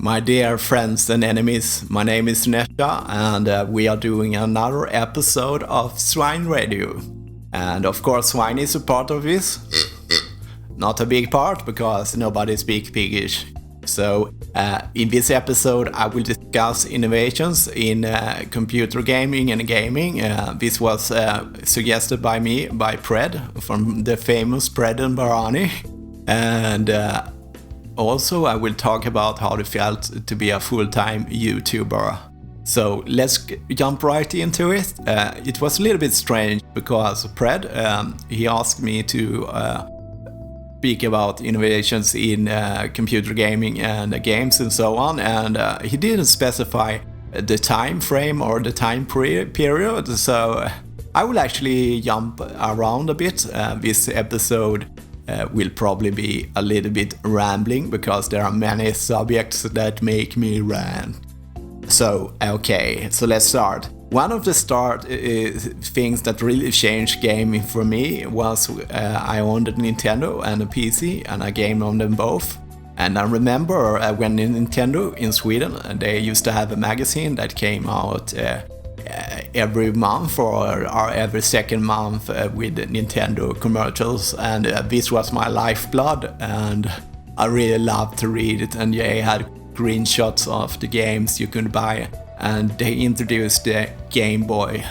My dear friends and enemies, my name is Sunesha, and we are doing another episode of Swine Radio. And of course, Swine is a part of this. Not a big part, because nobody speaks Piggish. So, in this episode, I will discuss innovations in computer gaming and gaming. This was suggested by me, by Pred, from the famous Pred and Beranie. And also, I will talk about how it felt to be a full-time YouTuber. So let's jump right into it. It was a little bit strange because Pred, he asked me to speak about innovations in computer gaming and games and so on, and he didn't specify the time frame or the time period. So I will actually jump around a bit. This episode will probably be a little bit rambling because there are many subjects that make me rant. So, okay, so let's start. One of the things that really changed gaming for me was I owned a Nintendo and a PC, and I gamed on them both. And I remember when Nintendo in Sweden, they used to have a magazine that came out every month or every second month with Nintendo commercials, and this was my lifeblood, and I really loved to read it. And they had screenshots of the games you could buy, and they introduced the Game Boy.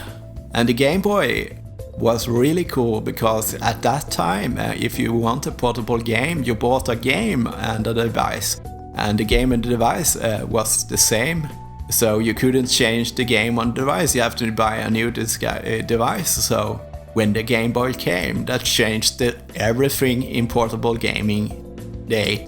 And the Game Boy was really cool because at that time, if you want a portable game, you bought a game and a device, and the game and the device was the same. So you couldn't change the game on the device, you have to buy a new device. So when the Game Boy came, that changed everything in portable gaming day.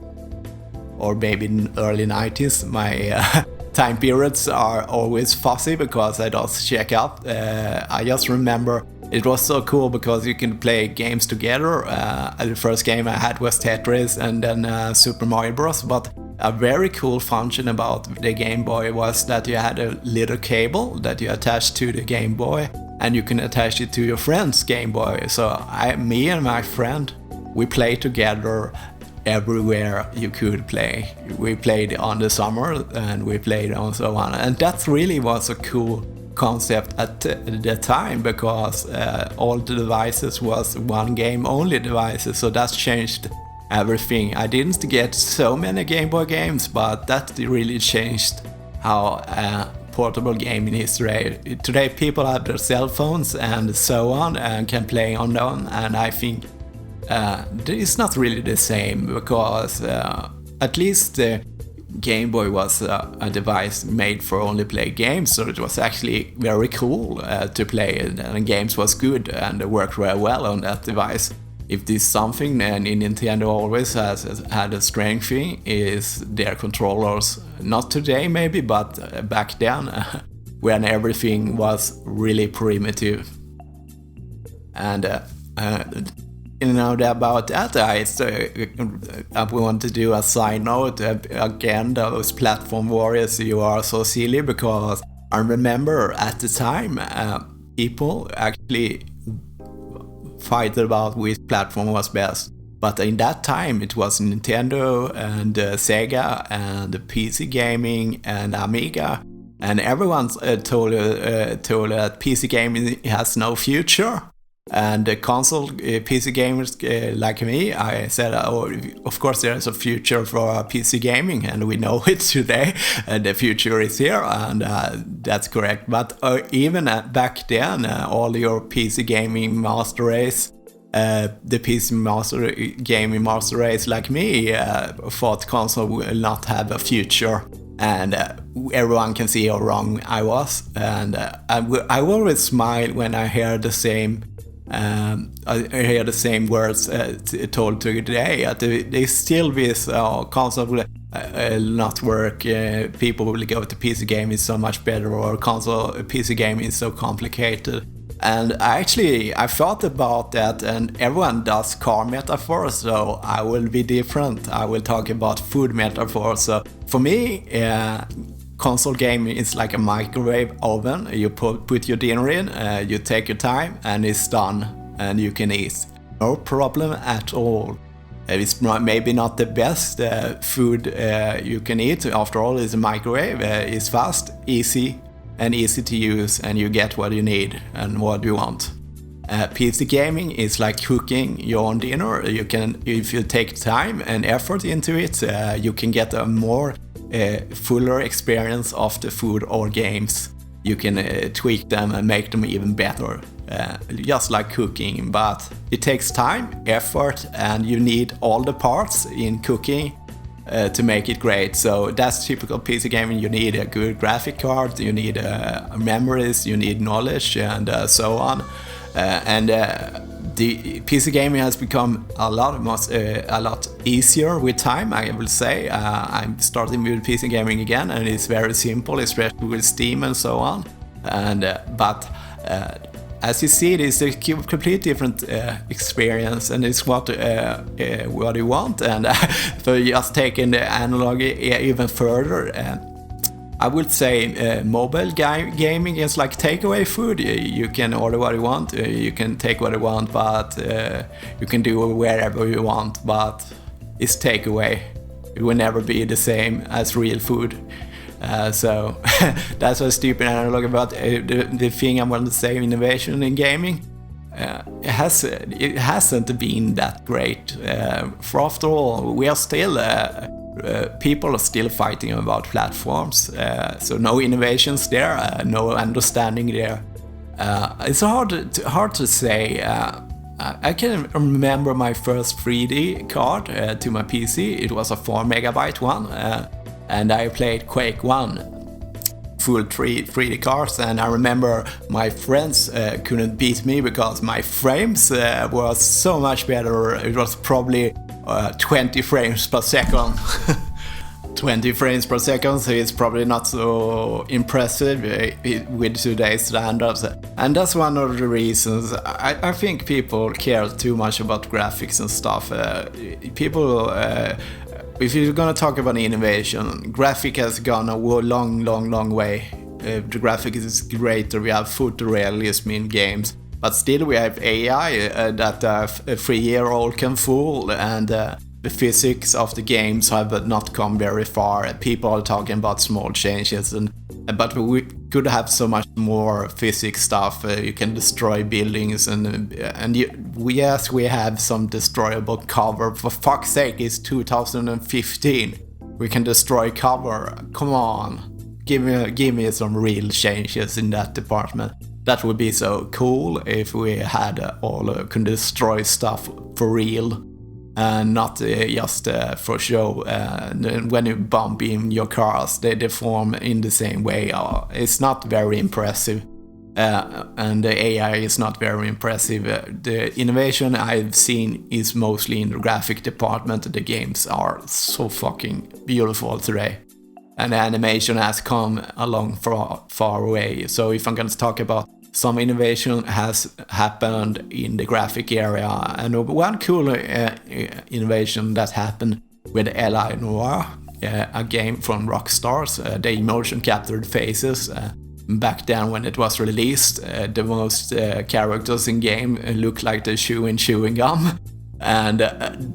Or maybe in early 90s. My time periods are always fuzzy because I don't check up. I just remember it was so cool because you can play games together. The first game I had was Tetris and then Super Mario Bros. But a very cool function about the Game Boy was that you had a little cable that you attached to the Game Boy, and you can attach it to your friend's Game Boy. So me and my friend, we played together everywhere you could play. We played on the summer and we played on so on, and that really was a cool concept at the time because all the devices was one game only devices, so that changed everything. I didn't get so many Game Boy games, but that really changed how portable gaming history. Today people have their cell phones and so on and can play on them, and I think it's not really the same because at least the Game Boy was a device made for only play games, so it was actually very cool to play, and games was good and worked very well on that device. If this is something, then Nintendo always has had a strength thing is their controllers. Not today maybe, but back then when everything was really primitive. And about that, I want to do a side note. Again, those platform warriors, you are so silly because I remember at the time people actually fight about which platform was best. But in that time it was Nintendo and Sega and PC gaming and Amiga, and everyone told that PC gaming has no future. And the console PC gamers like me, I said, oh, of course there is a future for PC gaming, and we know it today, and the future is here, and that's correct. But even back then, all your PC gaming master race, the PC gaming master race like me, thought console will not have a future. And everyone can see how wrong I was. And I always smile when I hear the same words told today. They still this console will not work. People will go to PC gaming is so much better, or console PC gaming is so complicated. And I thought about that, and everyone does car metaphors, so I will be different. I will talk about food metaphors. So for me, console gaming is like a microwave oven. You put your dinner in, you take your time, and it's done, and you can eat. No problem at all. It's maybe not the best food you can eat. After all, it's a microwave. It's fast, easy, and easy to use, and you get what you need and what you want. PC gaming is like cooking your own dinner. You can, if you take time and effort into it, you can get a more fuller experience of the food or games. You can tweak them and make them even better, just like cooking. But it takes time, effort, and you need all the parts in cooking to make it great. So that's typical PC gaming. You need a good graphic card, you need memories, you need knowledge, and so on. The PC gaming has become a lot easier with time, I will say. I'm starting with PC gaming again, and it's very simple, especially with Steam and so on. But as you see, it is a completely different experience, and it's what you want. And for just taking the analogy even further, I would say mobile gaming is like takeaway food. You can order what you want, you can take what you want, but you can do it wherever you want, but it's takeaway. It will never be the same as real food. So that's a stupid analogy about the thing I want to say, innovation in gaming. It hasn't been that great. For after all, we are still... people are still fighting about platforms, so no innovations there, no understanding there. It's hard to say. I can remember my first 3D card to my PC. It was a 4 megabyte one, and I played Quake 1 full 3D cards, and I remember my friends couldn't beat me because my frames were so much better. It was probably 20 frames per second. 20 frames per second, so it's probably not so impressive with today's standards. And that's one of the reasons I think people care too much about graphics and stuff. If you're gonna talk about innovation, graphic has gone a long way. The graphic is great. We have photorealism in games. But still we have AI that a 3-year-old can fool, and the physics of the games have not come very far. People are talking about small changes, but we could have so much more physics stuff. You can destroy buildings, yes, we have some destroyable cover. For fuck's sake, it's 2015. We can destroy cover. Come on, give me some real changes in that department. That would be so cool if we had could destroy stuff for real, and not just for show. When you bump in your cars, they deform in the same way. It's not very impressive, and the AI is not very impressive. The innovation I've seen is mostly in the graphic department. The games are so fucking beautiful today. And the animation has come along far away. So if I'm going to talk about some innovation has happened in the graphic area, and one cool innovation that happened with L.A. Noire, a game from Rockstars. They motion captured faces. Back then when it was released, the most characters in game looked like they're chewing gum. And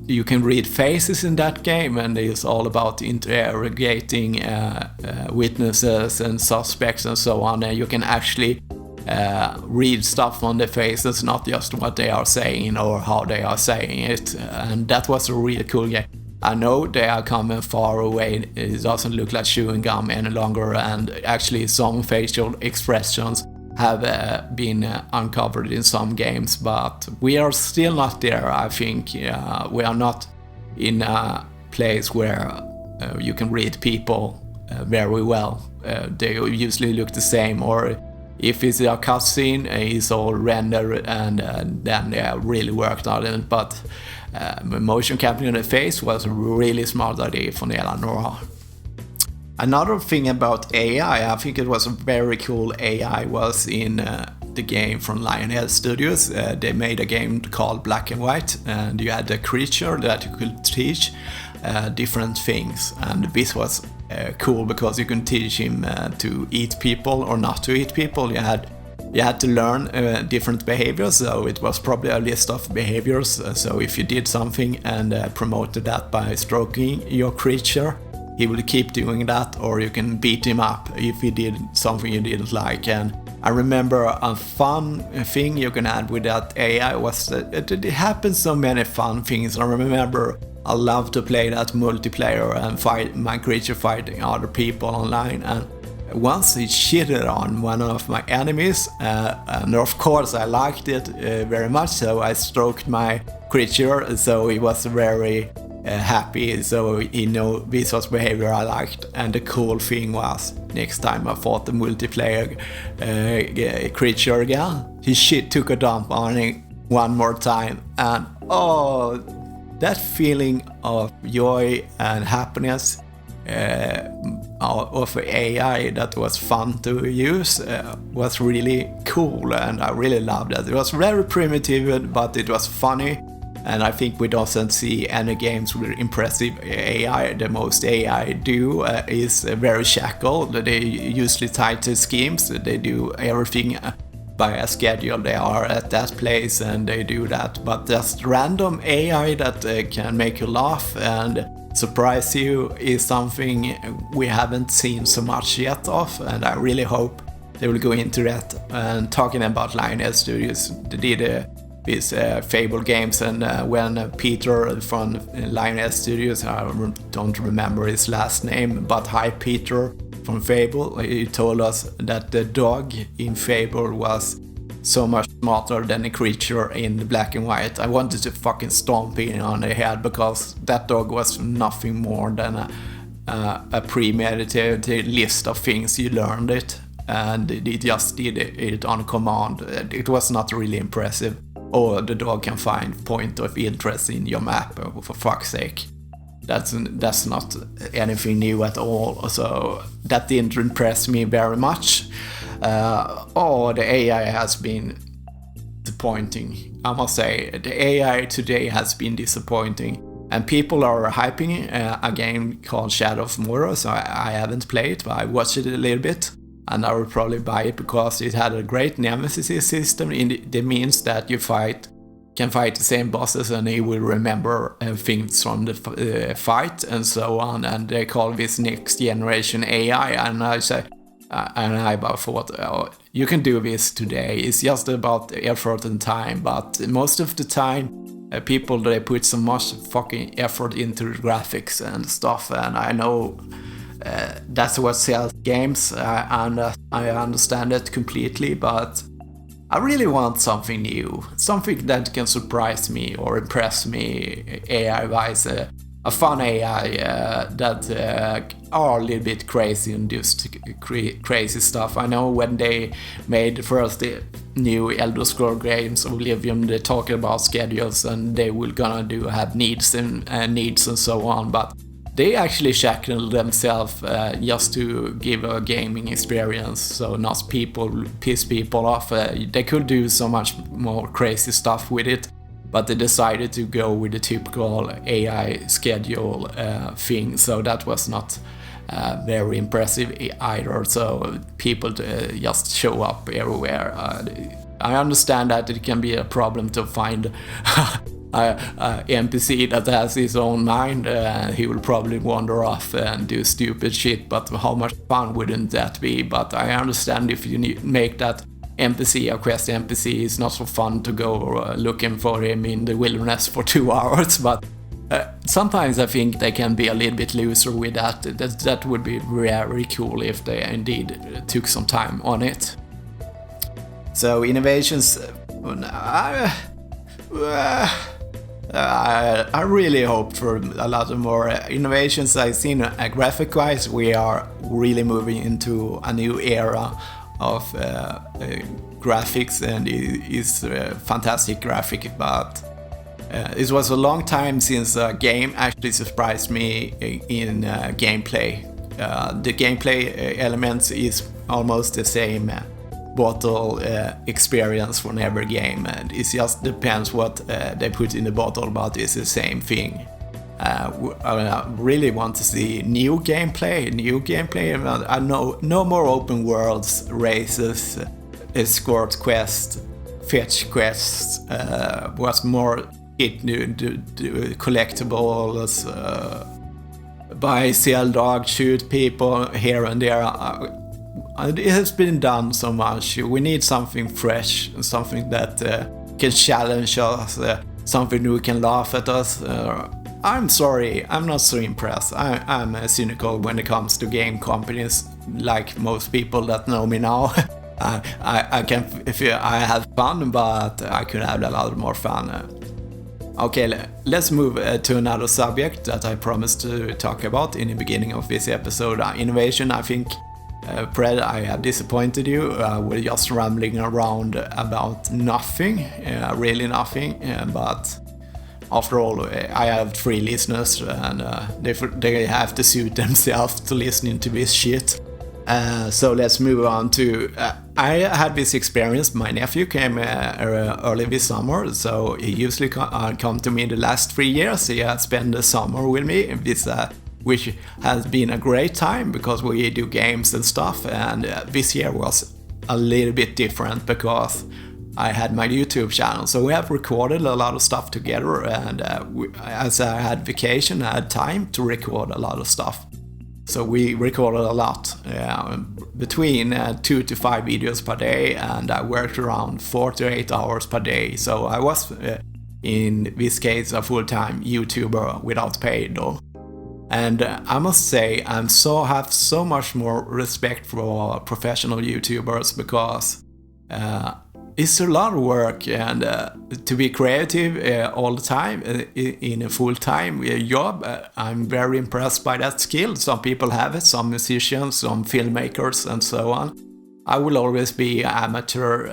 you can read faces in that game, and it's all about interrogating witnesses and suspects and so on. And you can actually read stuff on the faces, not just what they are saying or how they are saying it. And that was a really cool game. I know they are coming far away. It doesn't look like chewing gum any longer, and actually some facial expressions have been uncovered in some games, but we are still not there. I think we are not in a place where you can read people very well. They usually look the same, or if it's a cutscene, it's all rendered, and then they really worked on it. But motion capturing the face was a really smart idea from Eleanor. Another thing about AI, I think it was a very cool AI, was in the game from Lionhead Studios. They made a game called Black and White, and you had a creature that you could teach different things. And this was cool because you can teach him to eat people or not to eat people. You you had to learn different behaviors, so it was probably a list of behaviors. So if you did something and promoted that by stroking your creature, he will keep doing that, or you can beat him up if he did something you didn't like. And I remember a fun thing you can add with that AI was that it happened so many fun things. I remember I love to play that multiplayer and fight my creature fighting other people online, and once he cheated on one of my enemies, and of course I liked it very much, so I stroked my creature, so he was very happy, so he knew this was behavior I liked. And the cool thing was, next time I fought the multiplayer creature again, he took a dump on it one more time, and oh, that feeling of joy and happiness of AI that was fun to use was really cool, and I really loved it. It was very primitive, but it was funny, and I think we don't see any games with impressive AI. The most AI do is very shackled. They usually tied to schemes. They do everything by a schedule. They are at that place and they do that, but just random AI that can make you laugh and surprise you is something we haven't seen so much yet of, and I really hope they will go into that. And talking about Lioness Studios, they did these Fable games, and when Peter from Lioness Studios, I don't remember his last name, but hi Peter from Fable, he told us that the dog in Fable was so much smarter than the creature in the black and white. I wanted to fucking stomp in on the head, because that dog was nothing more than a premeditated list of things. You learned it, and it just did it on command. It was not really impressive. Or the dog can find point of interest in your map, for fuck's sake. That's not anything new at all, so that didn't impress me very much. The AI has been disappointing. I must say, the AI today has been disappointing, and people are hyping a game called Shadow of Mordor, so I haven't played it, but I watched it a little bit, and I will probably buy it because it had a great nemesis system. It means that you can fight the same bosses and he will remember things from the fight and so on, and they call this next generation AI, and I say, and I thought, oh, you can do this today, it's just about effort and time, but most of the time people, they put so much fucking effort into the graphics and stuff, and I know that's what sells games, and I understand it completely, but I really want something new, something that can surprise me or impress me AI-wise, a fun AI that are a little bit crazy and just crazy stuff. I know when they made the first new Elder Scrolls games, Oblivion, they talk about schedules and they will gonna have needs and so on, but they actually shackle themselves just to give a gaming experience, so not piss people off. They could do so much more crazy stuff with it, but they decided to go with the typical AI schedule thing, so that was not very impressive either, so people just show up everywhere. I understand that it can be a problem to find a NPC that has his own mind. He will probably wander off and do stupid shit, but how much fun wouldn't that be? But I understand if you make that NPC a quest NPC, it's not so fun to go looking for him in the wilderness for 2 hours, but sometimes I think they can be a little bit looser with that. That would be very cool if they indeed took some time on it. So innovations, I really hope for a lot of more innovations. I've seen graphic-wise, we are really moving into a new era of graphics, and it's fantastic graphic, but it was a long time since a game actually surprised me in gameplay. The gameplay elements is almost the same bottle experience from every game, and it just depends what they put in the bottle, but it's the same thing. I really want to see new gameplay. I know no more open worlds, races, escort quest, fetch quests, was more collectibles, buy, sell dog, shoot people here and there. It has been done so much. We need something fresh, something that can challenge us, something who can laugh at us. I'm sorry, I'm not so impressed. I'm cynical when it comes to game companies, like most people that know me now. I have fun, but I could have a lot more fun. Okay, let's move to another subject that I promised to talk about in the beginning of this episode. Innovation. I think, Fred, I have disappointed you. We're just rambling around about nothing, really nothing. But after all, I have 3 listeners, and they have to suit themselves to listening to this shit. So let's move on to... I had this experience. My nephew came early this summer, so he usually come to me the last 3 years. He has spent the summer with me, which has been a great time because we do games and stuff. And this year was a little bit different because I had my YouTube channel. So we have recorded a lot of stuff together, and as I had vacation, I had time to record a lot of stuff. So we recorded a lot, between 2 to 5 videos per day, and I worked around 4 to 8 hours per day. So I was, in this case, a full-time YouTuber without pay though. And I must say, I have so much more respect for professional YouTubers because it's a lot of work, and to be creative all the time in a full-time job, I'm very impressed by that skill. Some people have it, some musicians, some filmmakers, and so on. I will always be an amateur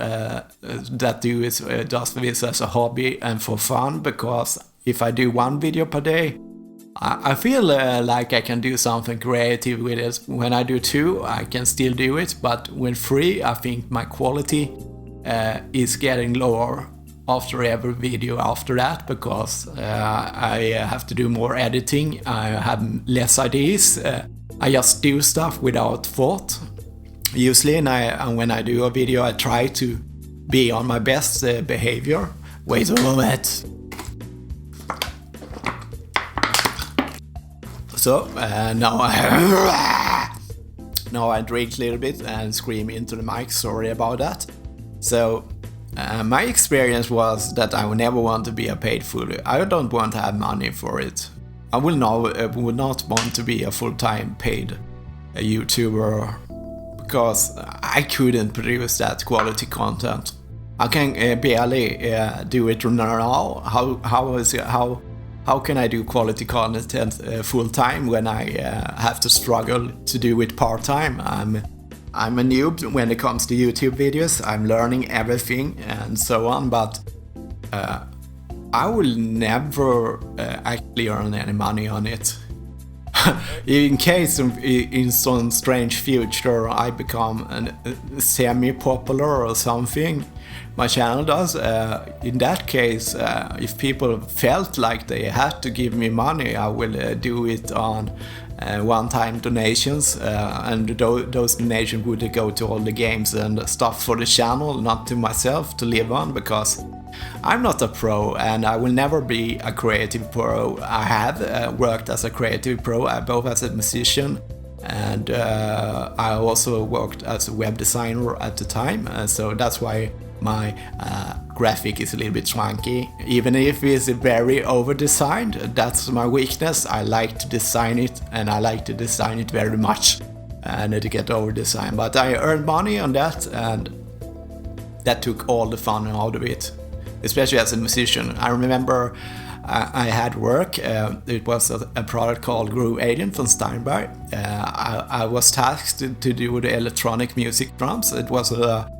that do it just this as a hobby and for fun, because if I do 1 video per day, I feel like I can do something creative with it. When I do 2, I can still do it, but with 3, I think my quality is getting lower after every video after that, because I have to do more editing, I have less ideas, I just do stuff without thought usually, and when I do a video I try to be on my best behavior. Wait a moment. So now I drink a little bit and scream into the mic, sorry about that. So my experience was that I would never want to be a paid full. I don't want to have money for it. I would not want to be a full-time paid YouTuber, because I couldn't produce that quality content. I can barely do it now. How can I do quality content full-time when I have to struggle to do it part-time? I'm a noob when it comes to YouTube videos. I'm learning everything and so on, but I will never actually earn any money on it. In case in some strange future I become semi-popular or something, my channel does. In that case, if people felt like they had to give me money, I will do it on one-time donations, and those donations would go to all the games and stuff for the channel, not to myself to live on, because I'm not a pro and I will never be a creative pro. I have worked as a creative pro, both as a musician and I also worked as a web designer at the time, so that's why my graphic is a little bit chunky. Even if it's very over-designed, that's my weakness. I like to design it, and I like to design it very much and to get over-designed. But I earned money on that, and that took all the fun out of it, especially as a musician. I remember I had work. It was a product called E08 from Steinberg. I was tasked to do the electronic music drums. It was a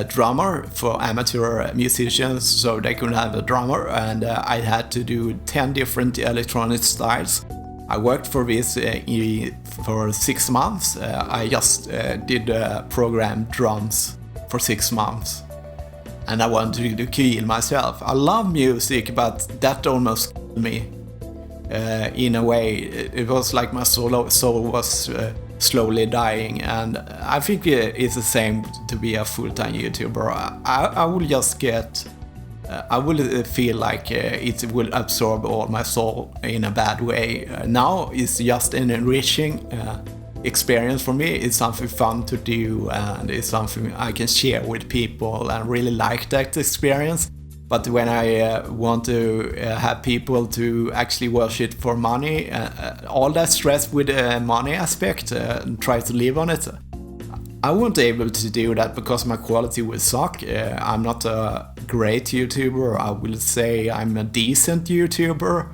drummer for amateur musicians, so they could have a drummer, and I had to do 10 different electronic styles. I worked for this for 6 months. I just did program drums for 6 months, and I wanted to kill myself. I love music, but that almost killed me in a way. It was like my soul was slowly dying, and I think it's the same to be a full-time YouTuber. I will just get I will feel like it will absorb all my soul in a bad way. Now it's just an enriching experience for me. It's something fun to do, and it's something I can share with people and really like that experience. But when I want to have people to actually watch it for money, all that stress with the money aspect, and try to live on it, I won't be able to do that because my quality will suck. I'm not a great YouTuber. I will say I'm a decent YouTuber.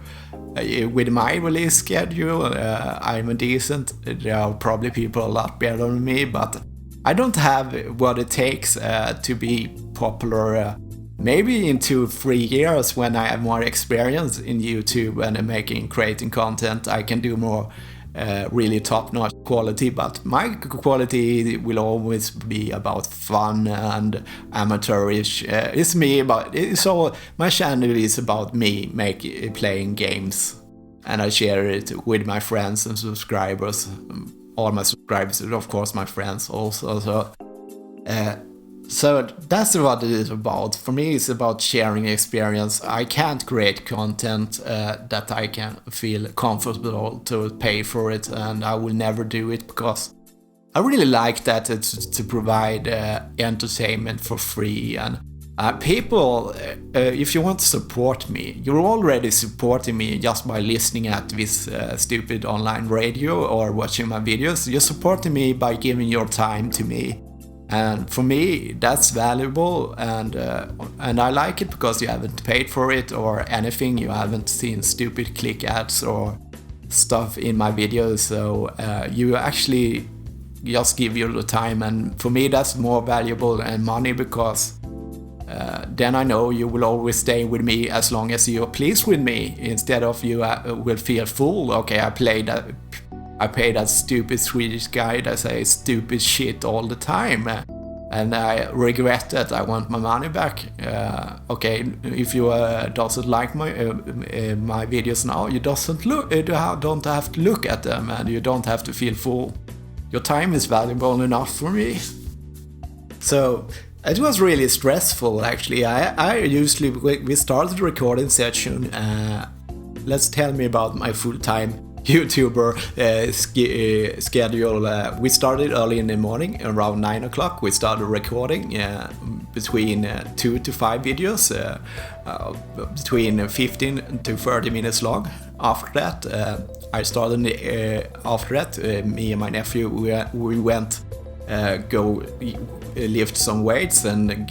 With my release schedule, I'm a decent. There are probably people a lot better than me, but I don't have what it takes to be popular. Maybe in 2-3 years, when I have more experience in YouTube and creating content, I can do more really top-notch quality, but my quality will always be about fun and amateurish. It's me, my channel is about me playing games, and I share it with my friends and subscribers. All my subscribers, of course, my friends also. So that's what it is about. For me, it's about sharing experience. I can't create content that I can feel comfortable to pay for it, and I will never do it because I really like that to provide entertainment for free. And people, if you want to support me, you're already supporting me just by listening at this stupid online radio or watching my videos. You're supporting me by giving your time to me. And for me, that's valuable, and I like it because you haven't paid for it or anything. You haven't seen stupid click ads or stuff in my videos, so you actually just give your time, and for me that's more valuable than money, because then I know you will always stay with me as long as you're pleased with me, instead of you will feel full. Okay, I pay that stupid Swedish guy that says stupid shit all the time, and I regret that. I want my money back. Okay, if you doesn't like my videos now, you don't have to look at them, and you don't have to feel full. Your time is valuable enough for me. So it was really stressful, actually. We started the recording session. Let's tell me about my full-time YouTuber schedule. We started early in the morning, around 9 o'clock. We started recording between 2 to 5 videos, between 15 to 30 minutes long. After that, me and my nephew, we went go lift some weights and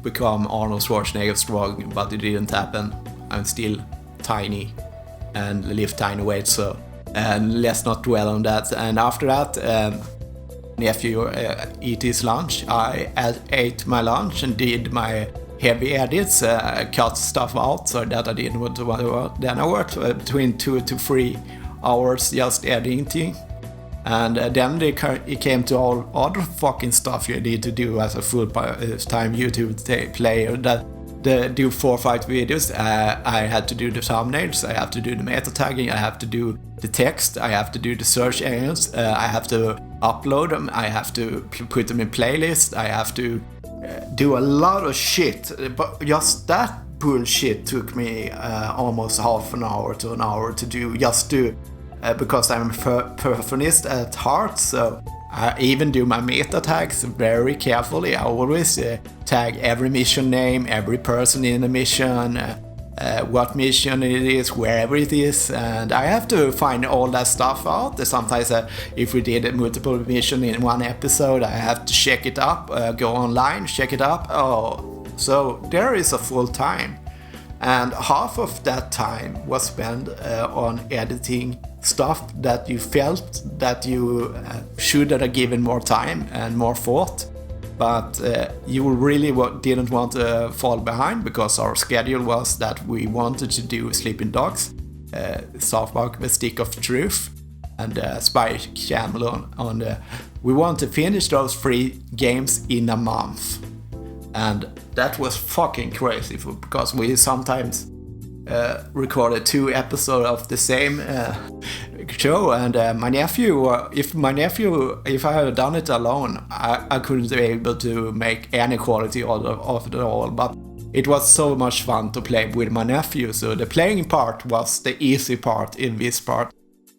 become Arnold Schwarzenegger strong, but it didn't happen. I'm still tiny and lift tiny weights, and let's not dwell on that. And after that, nephew eat his lunch. I ate my lunch and did my heavy edits, cut stuff out so that I didn't want to work. Then I worked between 2 to 3 hours just editing, and then it came to all other fucking stuff you need to do as a full-time YouTube player. Do 4 or 5 videos. I had to do the thumbnails, I have to do the meta tagging, I have to do the text, I have to do the search engines, I have to upload them, I have to put them in playlist, I have to do a lot of shit. But just that bullshit took me almost half an hour to an hour to do, because I'm a perfectionist at heart. So I even do my meta tags very carefully. I always tag every mission name, every person in the mission, what mission it is, wherever it is, and I have to find all that stuff out. Sometimes if we did a multiple mission in one episode, I have to check it up, go online, check it up. So there is a full time, and half of that time was spent on editing stuff that you felt that you should have given more time and more thought, but you really didn't want to fall behind, because our schedule was that we wanted to do Sleeping Dogs, South Park The Stick of Truth, and Spy Channel we want to finish those 3 games in a month, and that was fucking crazy, because we sometimes recorded 2 episodes of the same show, and my nephew, if I had done it alone, I couldn't be able to make any quality of it all, but it was so much fun to play with my nephew, so the playing part was the easy part in this part.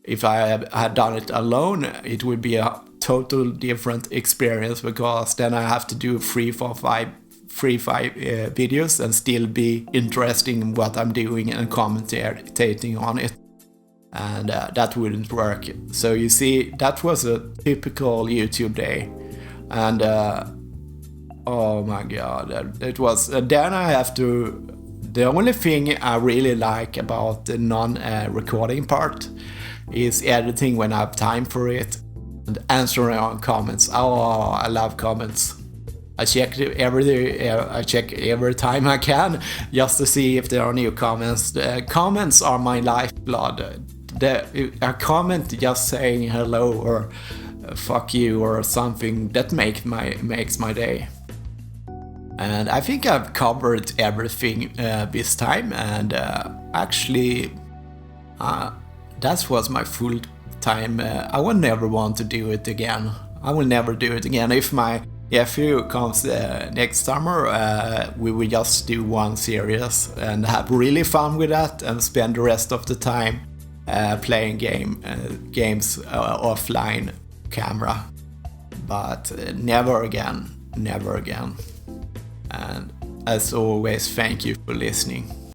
If I had done it alone, it would be a total different experience, because then I have to do 3-5 videos and still be interesting in what I'm doing and commentating on it. And that wouldn't work. So you see, that was a typical YouTube day. And oh my god, it was. Then I have to. The only thing I really like about the non-recording part is editing when I have time for it, and answering on comments. Oh, I love comments. I check every time I can just to see if there are new comments. The comments are my lifeblood. A comment just saying hello or fuck you or something, that makes my day. And I think I've covered everything this time, and actually that was my full time. I will never want to do it again. I will never do it again. If my nephew comes next summer, we will just do one series and have really fun with that, and spend the rest of the time playing games offline camera. But never again. And as always, thank you for listening.